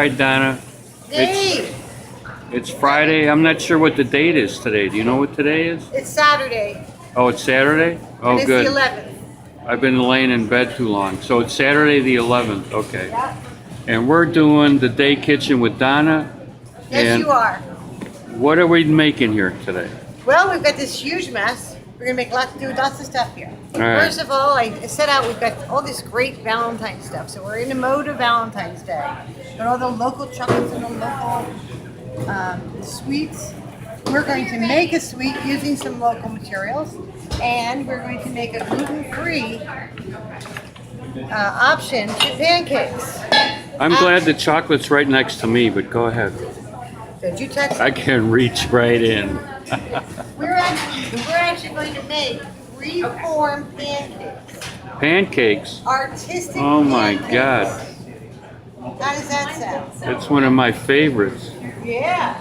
right, Donna. Hey! It's Friday. I'm not sure what the date is today. Do you know what today is? It's Saturday. Oh, it's Saturday? Oh, and it's good. the 11th. I've been laying in bed too long. So it's Saturday the 11th. Okay. Yep. And we're doing the day kitchen with Donna. Yes, and you are. What are we making here today? Well, we've got this huge mess. We're going to make do lots of stuff here. All right. First of all, I set out, we've got all this great Valentine's stuff. So we're in the mode of Valentine's Day. Got all the local chocolates and the local sweets. We're going to make a sweet using some local materials. And we're going to make a gluten-free option to pancakes. I'm glad the chocolate's right next to me, but go ahead. Did you text? I can reach right in. We're actually going to make free-form pancakes. Pancakes? Artistic Oh my pancakes. God. How does that sound? It's one of my favorites. Yeah.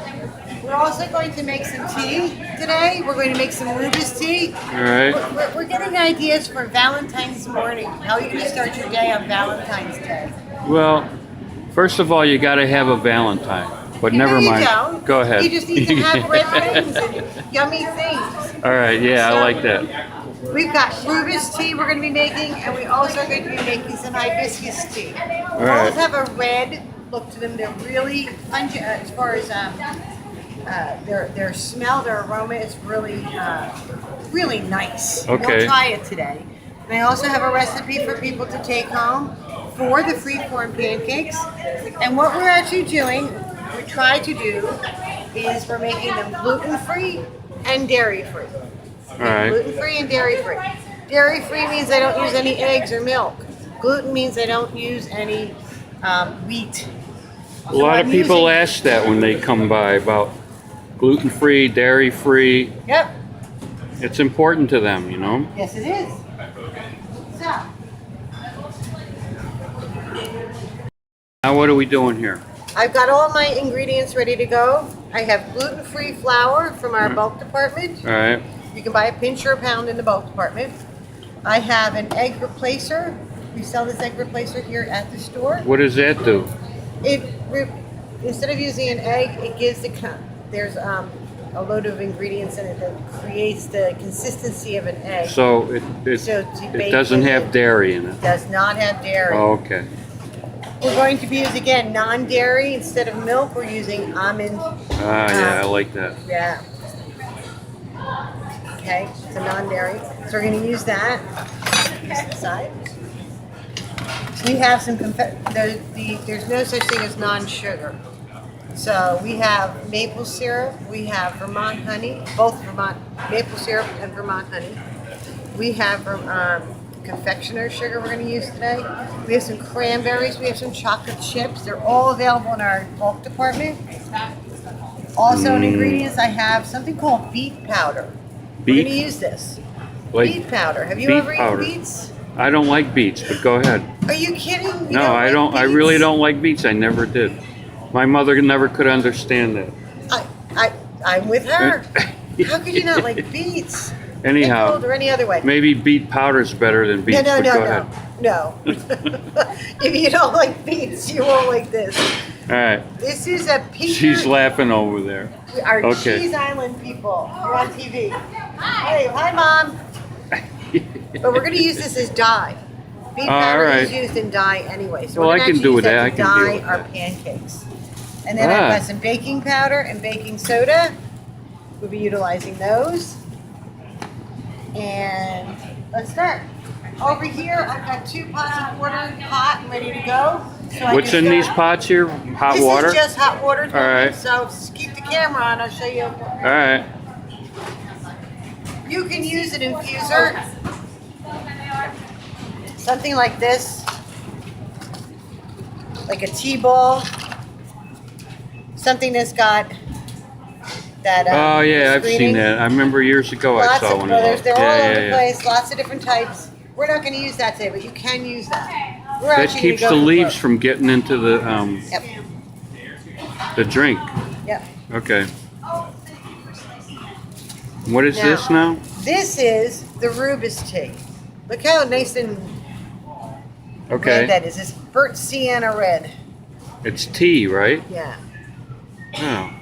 We're also going to make some tea today. We're going to make some rooibos tea. All right. We're getting ideas for Valentine's morning. How are you going to start your day on Valentine's Day? Well, first of all, you got to have a Valentine. But never No, mind. you don't. Go ahead. You just need to have red things and yummy things. All right. Yeah, I like that. We've got rooibos tea we're going to be making, and we also are going to be making some hibiscus tea. All Both right. have a red look to them. They're really pungent as far as their smell, their aroma is really really nice. Okay. We'll try it today. And I also have a recipe for people to take home for the free-form pancakes. And what we're actually doing, we try to do, is we're making them gluten-free and dairy-free. All right. Gluten-free and dairy-free. Dairy-free means I don't use any eggs or milk. Gluten means I don't use any wheat. A lot of people ask that when they come by about gluten-free, dairy-free. Yep. It's important to them, you know. Yes, it is. So, Now what are we doing here? I've got all my ingredients ready to go. I have gluten-free flour from our bulk department. All right. You can buy a pinch or a pound in the bulk department. I have an egg replacer. We sell this egg replacer here at the store. What does that do? Instead of using an egg, it gives there's a load of ingredients in it that creates the consistency of an egg. So it doesn't have dairy in it. Does not have dairy. Oh, okay. We're going to use, again, non-dairy. Instead of milk, we're using almond. Yeah, I like that. Yeah. Okay, it's a non-dairy. So we're going to use that. Use the side. We have some, there's no such thing as non-sugar. So we have maple syrup, we have Vermont honey, both Vermont, maple syrup and Vermont honey. We have confectioner sugar we're going to use today. We have some cranberries, we have some chocolate chips. They're all available in our bulk department. Also in ingredients, I have something called beet powder. We're going to use this. Like beet powder. Have you beet ever powder. eaten beets? I don't like beets, but go ahead. Are you kidding? You No, I don't. like I really beets? don't like beets. I never did. My mother never could understand that. I'm with her. How could you not like beets? Anyhow, Pickled or any other way? maybe beet powder's better than beets. No, but go ahead. no. If you don't like beets, you won't like this. All right. This is a pizza. She's laughing over there. We are Okay. Cheese Island people. We're on TV. Hey, hi, Mom. But we're going to use this as dye. Beet powder is used in dye anyway. So Well, we're I gonna can do with use that. I to can deal dye with our that. pancakes. And then I've got some baking powder and baking soda. We'll be utilizing those. And let's start. Over here, I've got 2 pots of water hot and ready to go. So What's in these pots here? Hot water? This is just hot water. All right. So just keep the camera on. I'll show you. All right. You can use an infuser. Something like this. Like a tea ball. Something that's got that. Oh yeah, I've screening. seen that. I remember years ago I saw one of those. They're all over the place. Lots of different types. We're not going to use that today, but you can use that. We're That actually keeps gonna the go for leaves both. from getting into the Yep. the drink. Yep. Okay. What is Now, this now? This is the rooibos tea. Look how nice and Okay. red that is. It's burnt sienna red. It's tea, right? Yeah. Oh.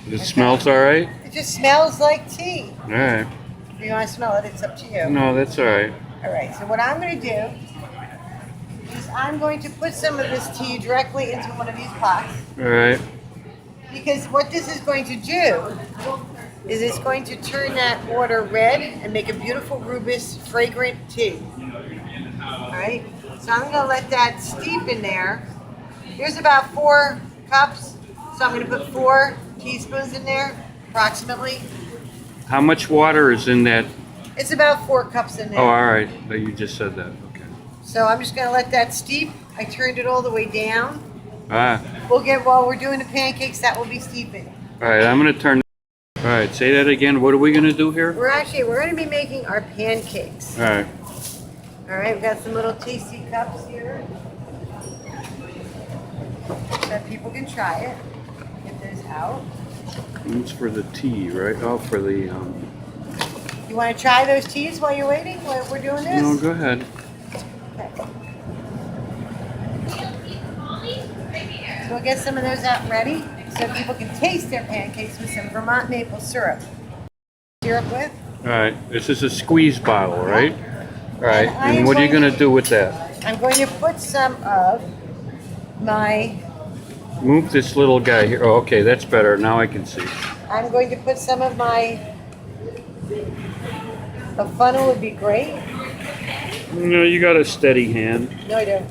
It smells all right? It just smells like tea. All right. If you want to smell it, it's up to you. No, that's all right. All right, so what I'm going to do is I'm going to put some of this tea directly into one of these pots. All right. Because what this is going to do is it's going to turn that water red and make a beautiful rubus fragrant tea. All right, so I'm going to let that steep in there. Here's about 4 cups, so I'm going to put 4 teaspoons in there, approximately. How much water is in that? It's about 4 cups in there. Oh, all right. You just said that. Okay. So I'm just going to let that steep. I turned it all the way down. Ah. While we're doing the pancakes, that will be steeping. All right, I'm going to turn. All right, say that again. What are we going to do here? We're going to be making our pancakes. All right. All right, we've got some little tasty cups here so that people can try it. Get those out. It's for the tea, right? Oh, for the. You want to try those teas while you're waiting? While we're doing this? No, go ahead. Okay. So we'll get some of those out ready so people can taste their pancakes with some Vermont maple syrup. Syrup with? All right, this is a squeeze bottle, right? All right, I and am what are you going going to do with that? I'm going to put some of my, Move this little guy here. Oh, okay, that's better. Now I can see. I'm going to put some of my, a funnel would be great. No, you got a steady hand. No, I don't.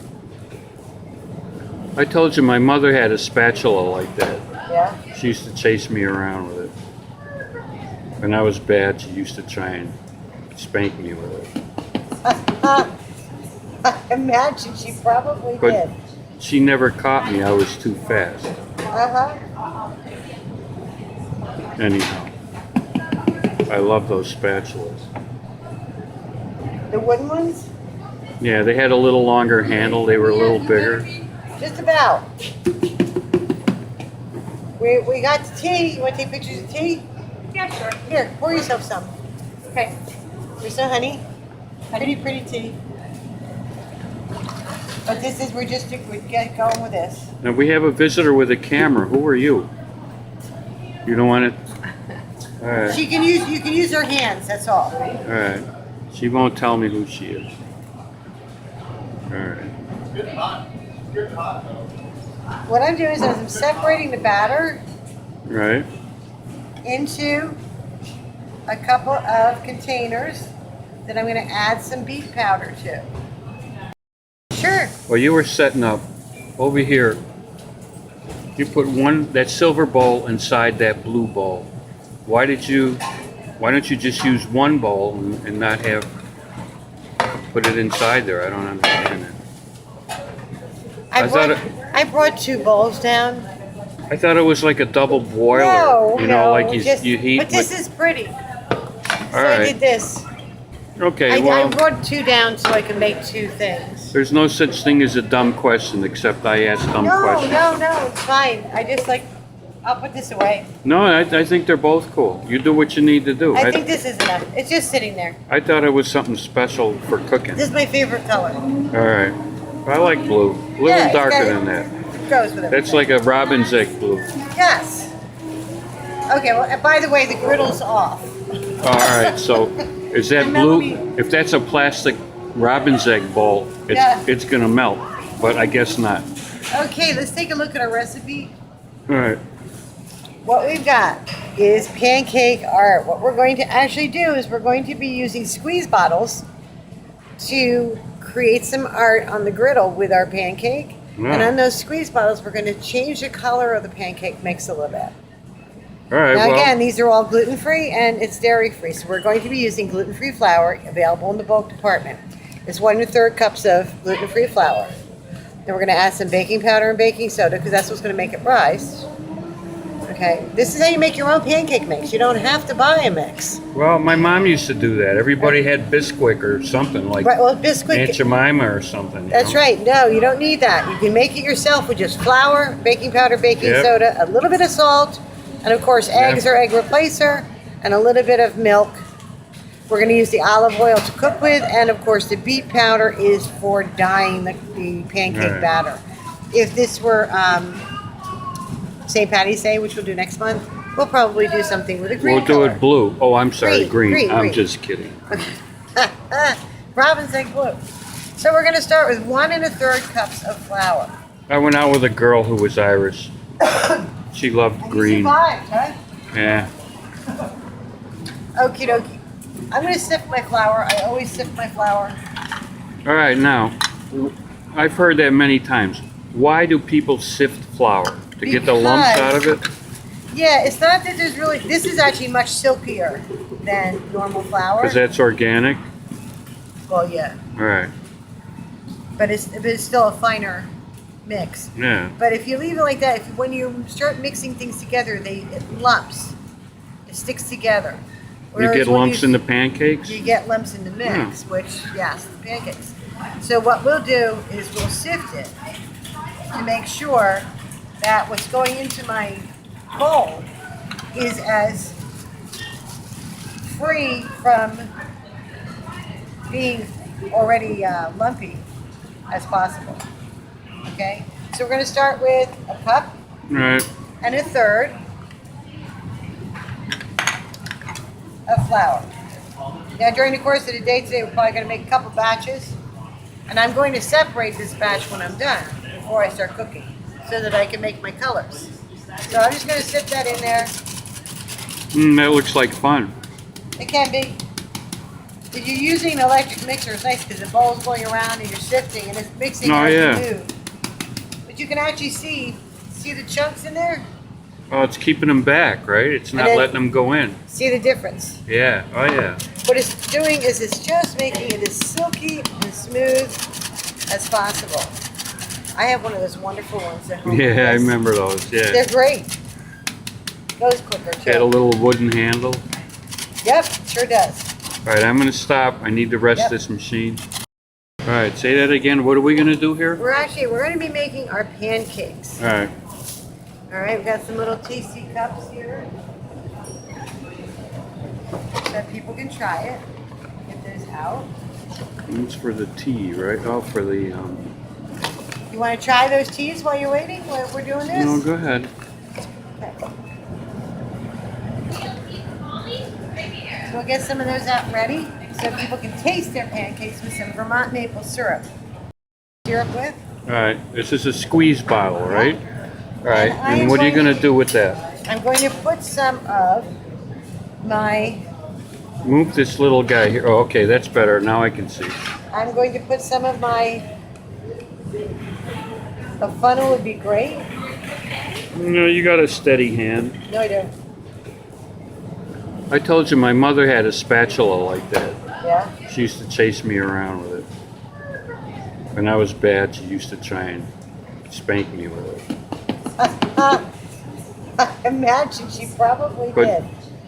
I told you my mother had a spatula like that. Yeah? She used to chase me around with it. When I was bad, she used to try and spank me with it. I imagine she probably But did. she never caught me. I was too fast. Uh-huh. Anyhow, I love those spatulas. The wooden ones? Yeah, they had a little longer handle. They were a little bigger. Just about. We got the tea. You want to take pictures of tea? Yeah, sure. Here, pour yourself some. Okay. Here's some honey. Pretty tea. But this is, we're get going with this. Now we have a visitor with a camera. Who are you? You don't want it? All right. You can use her hands, that's all. All right. She won't tell me who she is. All right. What I'm doing is I'm separating the batter Right. into a couple of containers that I'm going to add some beet powder to. Sure. Well, you were setting up over here. You put that silver bowl inside that blue bowl. Why don't you just use one bowl and not put it inside there? I don't understand it. I brought 2 bowls down. I thought it was like a double boiler. No, you know, no, like you heat. But this is pretty. So All I right. did this. Okay. I Well, brought 2 down so I can make 2 things. there's no such thing as a dumb question, except I ask dumb questions. No, it's fine. I'll put this away. No, I think they're both cool. You do what you need to do. I think this is enough. It's just sitting there. I thought it was something special for cooking. This is my favorite color. All right. I like blue. A little Yeah, darker than that. It goes with it. That's like a robin's egg blue. Yes. Okay, well, and by the way, the griddle's off. All right. So is that And blue? Melanie- If that's a plastic robin's egg bowl, Yeah. it's going to melt. But I guess not. Okay, let's take a look at our recipe. All right. What we've got is pancake art. What we're going to actually do is we're going to be using squeeze bottles to create some art on the griddle with our pancake. Yeah. And on those squeeze bottles, we're going to change the color of the pancake mix a little bit. All right. Now Well, again, these are all gluten-free and it's dairy-free. So we're going to be using gluten-free flour available in the bulk department. It's 1 1/3 cups of gluten-free flour. Then we're going to add some baking powder and baking soda because that's what's going to make it rise. Okay, this is how you make your own pancake mix. You don't have to buy a mix. well, my mom used to do that. Everybody had Bisquick or something like Right, well, Aunt Bisquick, Jemima or something. that's right. No, you don't need that. You can make it yourself with just flour, baking powder, baking Yep. soda, a little bit of salt, and of course eggs or egg replacer, and a little bit of milk. We're going to use the olive oil to cook with, and of course the beet powder is for dyeing the pancake Right. batter. if this were St. Patty's Day, which we'll do next month, we'll probably do something with a green We'll do color. it blue. Oh, I'm sorry, green. I'm green. just kidding. Robin said blue. So we're going to start with 1 1/3 cups of flour. I went out with a girl who was Irish. She loved green. You survived, huh? Yeah. Okie dokie. I'm going to sift my flour. I always sift my flour. All right, now, I've heard that many times. Why do people sift flour? To get the lumps out of it? Yeah, it's not that there's really, this is actually much silkier than normal flour. Because that's organic? Well, yeah. All right. But it's still a finer mix. Yeah. But if you leave it like that, when you start mixing things together, it lumps. It sticks together. You Whereas get when lumps in the pancakes? You get lumps in the mix, which, yes, the pancakes. So what we'll do is we'll sift it to make sure that what's going into my bowl is as free from being already lumpy as possible. Okay? So we're going to start with a cup All right. and 1/3 of flour. Now during the course of the day today, we're probably going to make a couple batches, and I'm going to separate this batch when I'm done before I start cooking so that I can make my colors. So I'm just going to sit that in there. That looks like fun. It can be. If you're using an electric mixer, it's nice because the bowl's going around and you're sifting and it's mixing Oh, as yeah. you move. But you can actually see the chunks in there? Oh, it's keeping them back, right? It's not then- letting them go in. See the difference? Yeah. Oh, yeah. What it's doing is it's just making it as silky and smooth as possible. I have one of those wonderful ones at home. Yeah, I Yes. remember those. Yeah. They're great. Goes quicker Had a too. little wooden handle. Yep, sure does. All right, I'm going to stop. I need to rest Yep. this machine. All right, say that again. What are we going to do here? We're going to be making our pancakes. All right. All right, we've got some little TC cups here that people can try it. Get those out. It's for the tea, right? Oh, for the... You want to try those teas while you're waiting? While we're doing this? No, go ahead. Okay. So we'll get some of those out ready so people can taste their pancakes with some Vermont maple syrup. Syrup with? All right, this is a squeeze bottle, right? All right, And I am and what are you going going to do with that? I'm going to put some of my, Move this little guy here. Oh, okay, that's better. Now I can see. I'm going to put some of my, a funnel would be great. No, you got a steady hand. No, I don't. I told you my mother had a spatula like that. Yeah? She used to chase me around with it. When I was bad, she used to try and spank me with it. I imagine she probably But did.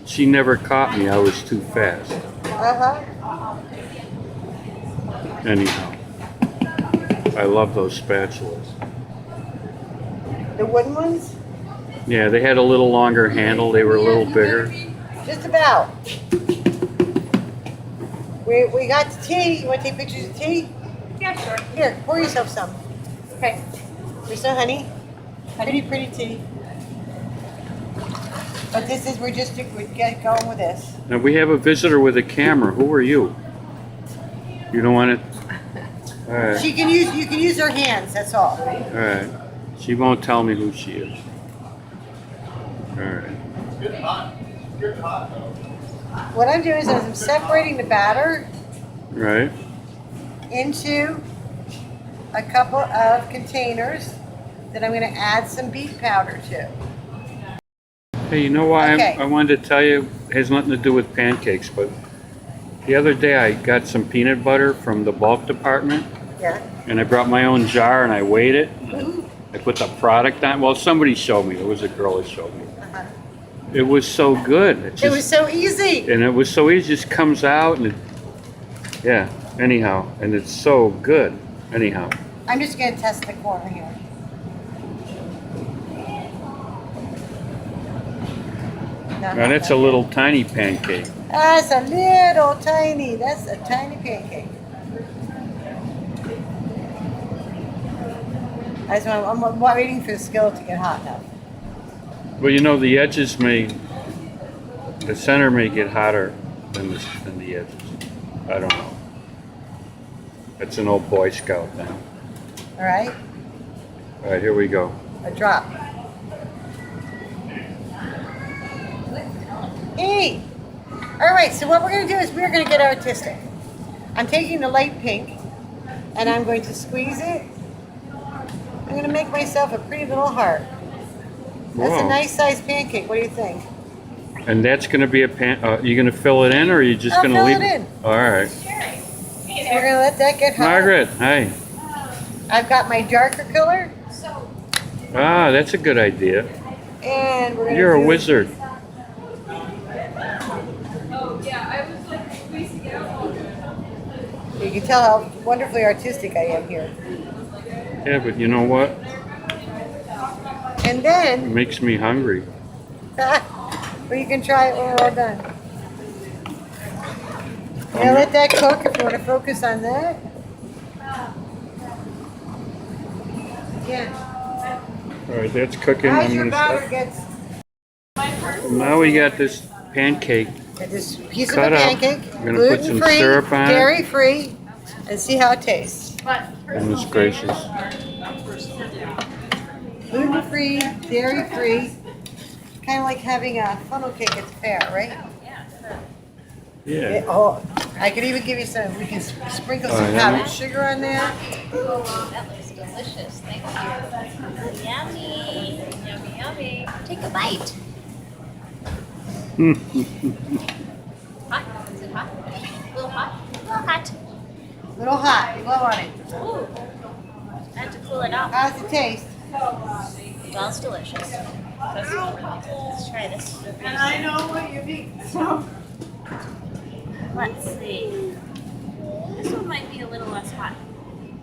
she never caught me. I was too fast. Uh-huh. Anyhow, I love those spatulas. The wooden ones? Yeah, they had a little longer handle. They were a little bigger. Just about. We got the tea. You want to take pictures of tea? Yeah, sure. Here, pour yourself some. Okay. Here's some honey. Pretty tea. But this is, we're get going with this. Now we have a visitor with a camera. Who are you? You don't want it? All right. You can use her hands, that's all. All right. She won't tell me who she is. All right. What I'm doing is I'm separating the batter Right. into a couple of containers that I'm going to add some beet powder to. Hey, you know why Okay. I wanted to tell you? It has nothing to do with pancakes, but the other day I got some peanut butter from the bulk department, Yeah. and I brought my own jar and I weighed it. Ooh. I put the product on. Well, somebody showed me. It was a girl that showed me. Uh-huh. It was so good. It was so easy. And it was so easy. It just comes out and yeah. Anyhow, and it's so good. Anyhow. I'm just going to test the corner here. Now that's a little tiny pancake. That's a little tiny. That's a tiny pancake. I'm waiting for the skillet to get hot enough. Well, you know, the edges the center may get hotter than the edges. I don't know. That's an old Boy Scout thing. All right, All right, here we go. a drop. Hey! All right, so what we're gonna do is we're gonna get artistic. I'm taking the light pink and I'm going to squeeze it. I'm gonna make myself a pretty little heart. That's a Whoa. nice sized pancake. What do you think? And that's going to be you going to fill it in, or are you just I'll going to fill leave it in. All right. So we're gonna let that get hot. Margaret, hi. I've got my darker color, Ah, that's a good idea. and we're gonna You're a do- wizard. You can tell how wonderfully artistic I am here. Yeah, but you know what? And It then, makes me hungry. well, you can try it when we're all done. Now let that cook if you want to focus on that. Yeah. All right, that's cooking. As I'm your going batter to gets, Now we got this pancake. get this piece of Cut a up. pancake, I'm gonna put some gluten-free, syrup on it. dairy-free, and see how it tastes. Goodness gracious. Gluten-free, dairy-free. Kind of like having a funnel cake at the fair, right? Yeah. Oh, I could even give you some. We can sprinkle All some right, powdered I'm- sugar on there. That looks delicious. Thank you. Yummy. Yummy, yummy. Take a bite. Hot? Is it hot? A little hot? A little hot. Little hot. Blow on it. Ooh. I have to cool it off. How's it taste? Well, it's delicious. That's really good. Let's try this. And I know what you need. So. Let's see. This one might be a little less hot.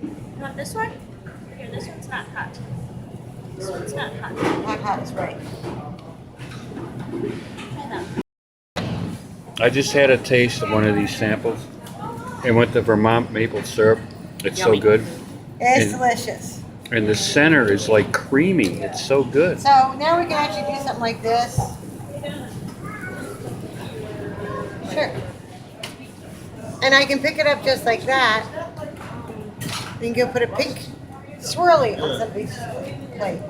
You want this one? Here, this one's not hot. This one's not hot. Not hot is right. Try that. I just had a taste of one of these samples. And with the Vermont maple syrup, it's so good. It's And- delicious. And the center is like creamy. It's so good. So now we can actually do something like this. Sure. And I can pick it up just like that. Then you can put a pink swirly on somebody's plate.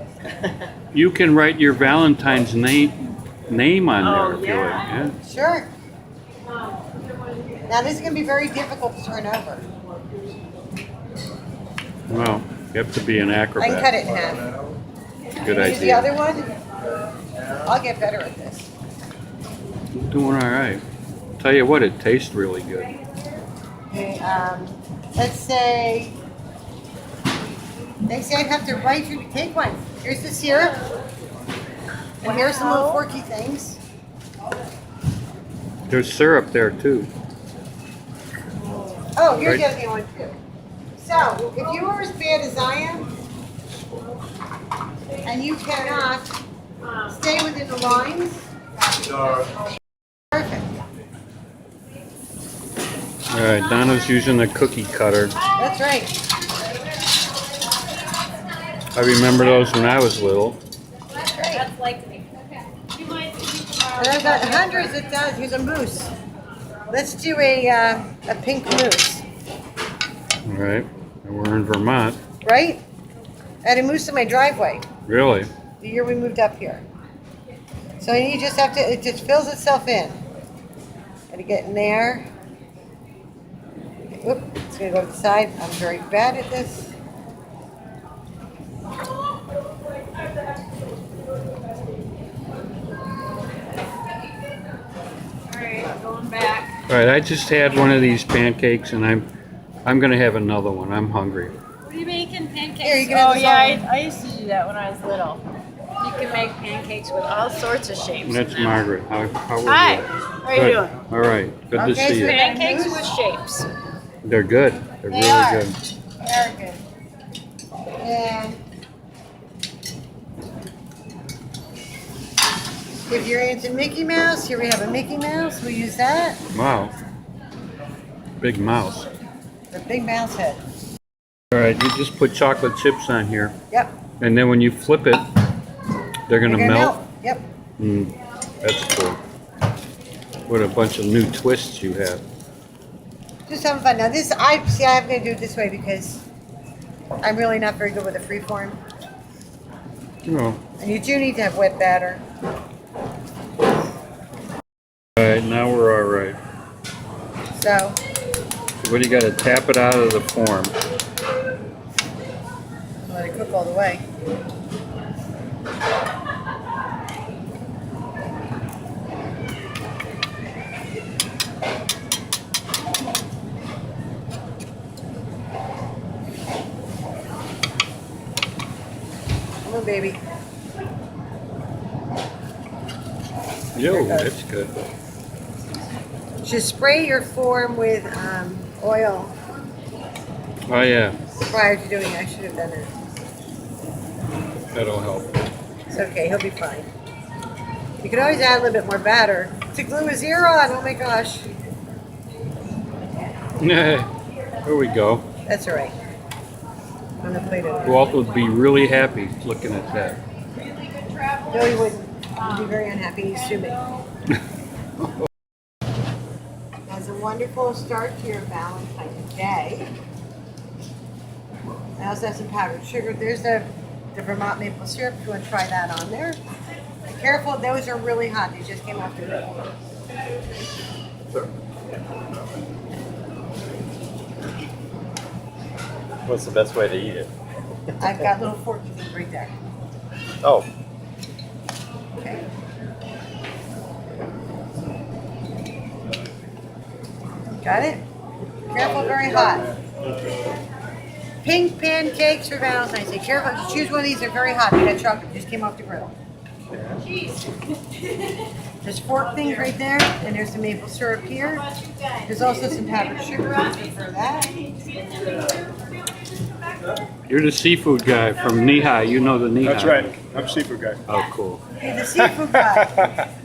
You can write your Valentine's name on there if you like. Yeah. Sure. Now this is going to be very difficult to turn over. Well, you have to be an I acrobat. can cut it in half. Good Use the idea. other one. I'll get better at this. Doing all right. Tell you what, it tastes really good. Okay, let's say they say I'd have to write you to take one. Here's the syrup. And here's some little quirky things. There's syrup there too. Oh, here's the Right. other one too. So, if you are as bad as I am, and you cannot stay within the lines, perfect. All right, Donna's using the cookie cutter. That's right. I remember those when I was little. That's right. And I've got hundreds of does. Here's a mousse. Let's do a pink mousse, All right, and we're in Vermont. right? I had a mousse in my driveway Really? the year we moved up here. So you just have to, it just fills itself in. Gotta get in there. Oop, it's gonna go to the side. I'm very bad at this. All right, I just had one of these pancakes, and I'm gonna have another one. I'm hungry. What are you making? Pancakes? Here, you can have Oh this yeah, all. I used to do that when I was little. You can make pancakes with all sorts of shapes. And that's in them. Margaret. How are Hi. you? How are you Good. doing? All right. Good to Okay, see so you. Pancakes with shapes. They're good. They're They really are. good. Very good. And if you're into Mickey Mouse, here we have a Mickey Mouse. We'll use that. Wow. Big mouse. The big mouse head. All right, you just put chocolate chips on here, Yep. and then when you flip it, they're gonna They're melt. Yep. That's cool. What a bunch of new twists you have. Just having fun. Now this, I'm gonna do it this way because I'm really not very good with a free form. Oh. And you do need to have wet batter. All right, now we're all right. So, What do you got to tap it out of the form? let it cook all the way. Come on, baby. Yo, that's good. Just spray your form with oil Oh yeah, prior to doing it. I should have done it. that'll help. It's okay, he'll be fine. You can always add a little bit more batter. To glue his ear on, oh my gosh. There we go. That's all right. On the plate of Walt would be really happy looking at that. No, he wouldn't. He'd be very unhappy. He's sue me. Has a wonderful start to your Valentine's Day. I also have some powdered sugar. There's the Vermont maple syrup. If you want to try that on there. Be careful, those are really hot. They just came off the grill. What's the best way to eat it? I've got little forky things right there. Oh, Okay. Got it? Careful, very hot. Pink pancakes for Valentine's Day. Careful, choose one of these. They're very hot. They got chocolate. Just came off the grill. There's fork things right there, and there's some maple syrup here. There's also some powdered sugar for that. You're the seafood guy from Knee-High. You know the Knee-High. That's right. I'm a seafood guy. Oh, cool. You're the seafood guy.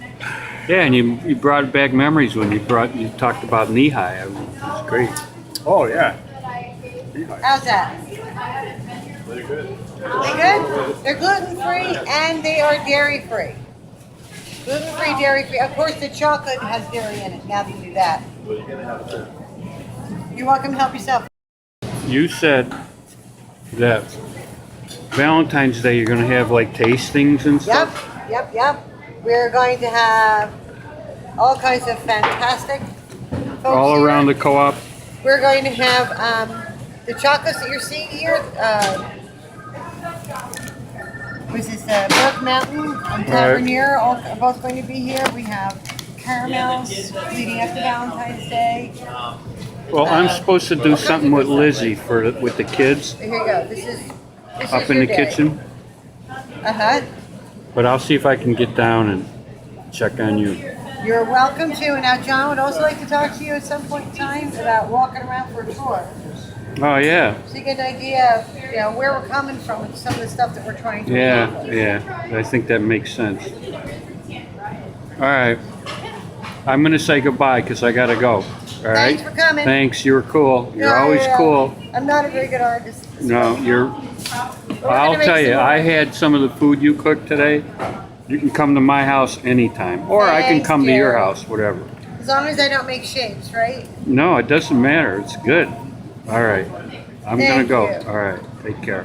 Yeah, and you brought back memories when you talked about Knee-High. I mean, it was great. Oh, yeah. How's that? Very good. They good? They're gluten-free and they are dairy-free. Gluten-free, dairy-free. Of course, the chocolate has dairy in it. Now that you do that. You're welcome to help yourself. You said that Valentine's Day you're going to have like tastings and Yep, stuff. yep. We're going to have all kinds of fantastic folks All here. around the co-op. We're going to have the chocolates that you're seeing here. Which is Burke Mountain and Tavernier, all are both going to be here. We have caramels leading up to Valentine's Day. Well, I'm supposed to do something with Lizzie with the kids Here you go. This is up in your the day. kitchen. Uh-huh. But I'll see if I can get down and check on you. You're welcome to. And now John would also like to talk to you at some point in time about walking around for a tour. Oh yeah, So you get an idea of where we're coming from and some of the stuff that we're trying to accomplish. yeah. I think that makes sense. All right, I'm gonna say goodbye because I gotta go. All right. Thanks for coming. Thanks. You were cool. You're always Yeah. cool. I'm not a very good artist. No, you're. We're I'll gonna make tell you, some I more. had some of the food you cooked today. You can come to my house anytime, or I can Thanks, come to your Jerry. house, whatever. As long as I don't make shapes, right? No, it doesn't matter. It's good. All right. I'm gonna Thank go. you. All right. Take care.